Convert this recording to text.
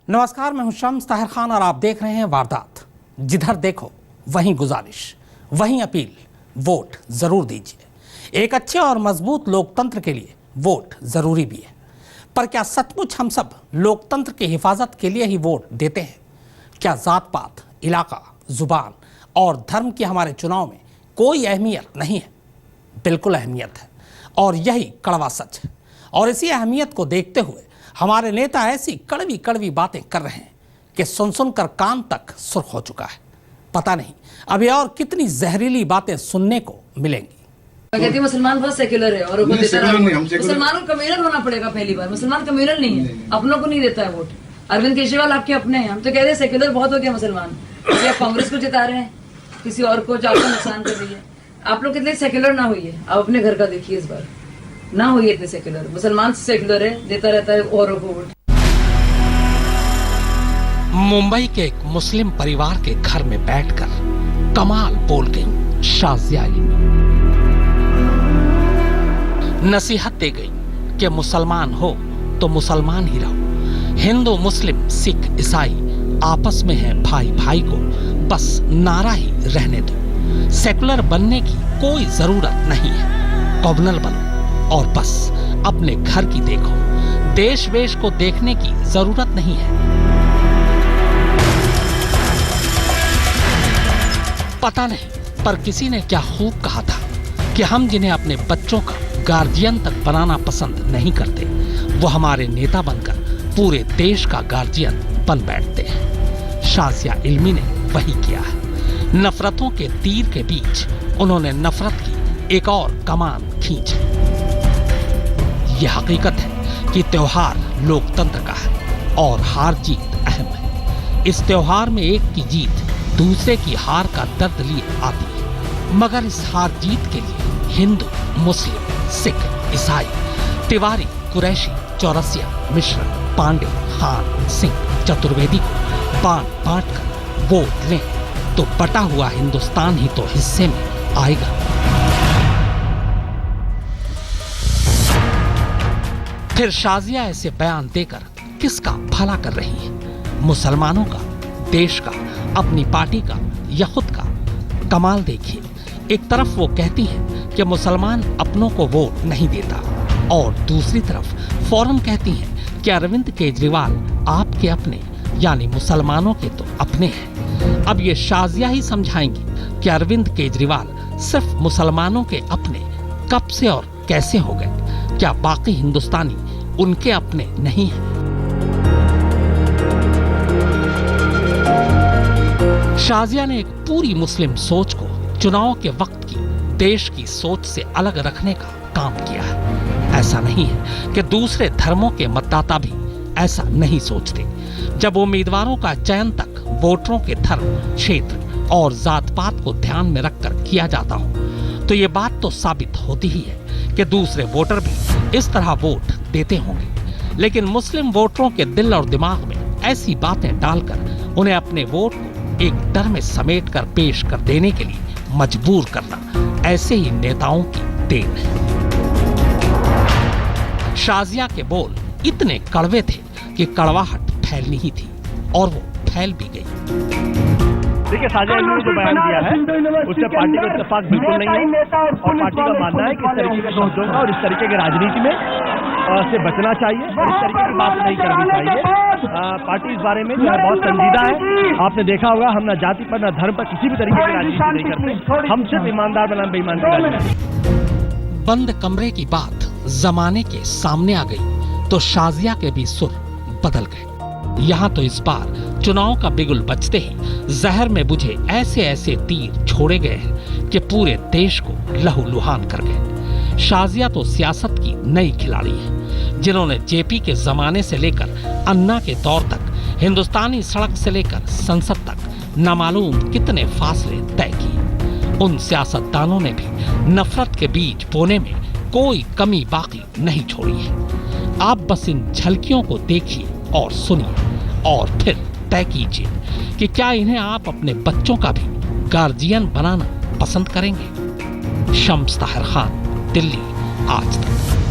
नमस्कार, मैं हूं शम्स ताहिर खान और आप देख रहे हैं वारदात। जिधर देखो वहीं गुजारिश, वहीं अपील, वोट जरूर दीजिए। एक अच्छे और मजबूत लोकतंत्र के लिए वोट जरूरी भी है, पर क्या सचमुच हम सब लोकतंत्र की हिफाजत के लिए ही वोट देते हैं? क्या जात पात, इलाका, जुबान और धर्म की हमारे चुनाव में कोई अहमियत नहीं है? बिल्कुल अहमियत है, और यही कड़वा सच है। और इसी अहमियत को देखते हुए हमारे नेता ऐसी कड़वी कड़वी बातें कर रहे हैं कि सुन सुनकर कान तक सुर्ख हो चुका है। पता नहीं अभी और कितनी जहरीली बातें सुनने को मिलेंगी। मैं कहती हूँ मुसलमान बहुत सेक्युलर है और मुसलमानों को कम्युनल होना पड़ेगा। पहली बार मुसलमान कम्युनल नहीं है, अपनों को नहीं देता है वोट। अरविंद केजरीवाल आपके अपने हैं, हम तो कह रहे हैं सेक्युलर बहुत हो गया मुसलमान। आप कांग्रेस को जिता रहे हैं, किसी और को आपको नुकसान कर रही है। आप लोग कितने सेक्युलर ना हुई है, आप अपने घर का देखिए इस बार ना हुई इतने सेक्युलर। मुसलमान सेक्युलर है, देता रहता है औरों को वोट। मुंबई के एक मुस्लिम परिवार के घर में बैठकर कमाल बोल गई शाजिया इल्मी। नसीहत दे गई कि मुसलमान हो तो मुसलमान ही रहो। हिंदू, मुस्लिम, सिख, ईसाई आपस में है भाई भाई को बस नारा ही रहने दो। सेकुलर बनने की कोई जरूरत नहीं है, कॉम्युनल बनो और बस अपने घर की देखो। देश वेश को देखने की जरूरत नहीं है। पता नहीं पर किसी ने क्या खूब कहा था कि हम जिन्हें अपने बच्चों का गार्जियन तक बनाना पसंद नहीं करते, वो हमारे नेता बनकर पूरे देश का गार्जियन बन बैठते हैं। शाजिया इल्मी ने वही किया है। नफरतों के तीर के बीच उन्होंने नफरत की एक और कमान खींची। यह हकीकत है कि त्योहार लोकतंत्र का है और हार जीत अहम है। इस त्योहार में एक की जीत दूसरे की हार का दर्द लिए आती है, मगर इस हार जीत के लिए हिंदू, मुस्लिम, सिख, ईसाई, तिवारी, कुरैशी, चौरसिया, मिश्र, पांडे, खान, सिंह, चतुर्वेदी को बांट बांट कर वोट लें तो बटा हुआ हिंदुस्तान ही तो हिस्से में आएगा। फिर शाजिया ऐसे बयान देकर किसका भला कर रही है? मुसलमानों का, देश का, अपनी पार्टी का या खुद का? कमाल देखिए, एक तरफ वो कहती हैं कि मुसलमान अपनों को वोट नहीं देता और दूसरी तरफ फौरन कहती हैं कि अरविंद केजरीवाल आपके अपने यानी मुसलमानों के तो अपने हैं। अब ये शाजिया ही समझाएंगी कि अरविंद केजरीवाल सिर्फ मुसलमानों के अपने कब से और कैसे हो गए? क्या बाकी हिंदुस्तानी उनके अपने नहीं हैं? शाजिया ने एक पूरी मुस्लिम सोच को चुनाव के वक्त की देश की सोच से अलग रखने का काम किया है। ऐसा नहीं है कि दूसरे धर्मों के मतदाता भी ऐसा नहीं सोचते। जब उम्मीदवारों का चयन तक वोटरों के धर्म, क्षेत्र और जात पात को ध्यान में रखकर किया जाता हो तो ये बात तो साबित होती ही है कि दूसरे वोटर भी इस तरह वोट देते होंगे। लेकिन मुस्लिम वोटरों के दिल और दिमाग में ऐसी बातें डालकर उन्हें अपने वोट को एक डर में समेट कर पेश कर देने के लिए मजबूर करना ऐसे ही नेताओं की देन है। शाजिया के बोल इतने कड़वे थे कि कड़वाहट फैलनी ही थी और वो फैल भी गई। देखिए, शाजिया इल्मी ने जो बयान दिया है उससे पार्टी का इत्तेफाक बिल्कुल नहीं है और पार्टी का मानना है कि इस तरीके के शब्दों का और इस तरीके की राजनीति में से बचना चाहिए और इस तरीके की बात नहीं करनी चाहिए। पार्टी इस बारे में जो है बहुत संजीदा है। आपने देखा होगा, हम ना जाति पर ना धर्म पर किसी भी तरीके की राजनीति नहीं करते। हम सिर्फ ईमानदार बनाम बेईमान की राजनीति। बंद कमरे की बात जमाने के सामने आ गई तो शाजिया के भी सुर बदल गए। यहाँ तो इस बार चुनाव का बिगुल बजते ही जहर में बुझे ऐसे ऐसे तीर छोड़े गए हैं कि पूरे देश को लहूलुहान कर गए। शाजिया तो सियासत की नई खिलाड़ी है, जिन्होंने जेपी के जमाने से लेकर अन्ना के दौर तक हिंदुस्तानी सड़क से लेकर संसद तक नामालूम कितने फासले तय किए। उन सियासतदानों ने भी नफरत के बीज बोने में कोई कमी बाकी नहीं छोड़ी है। आप बस इन झलकियों को देखिए और सुनिए और फिर तय कीजिए कि क्या इन्हें आप अपने बच्चों का भी गार्जियन बनाना पसंद करेंगे। शम्स ताहिर खान, दिल्ली, आज तक।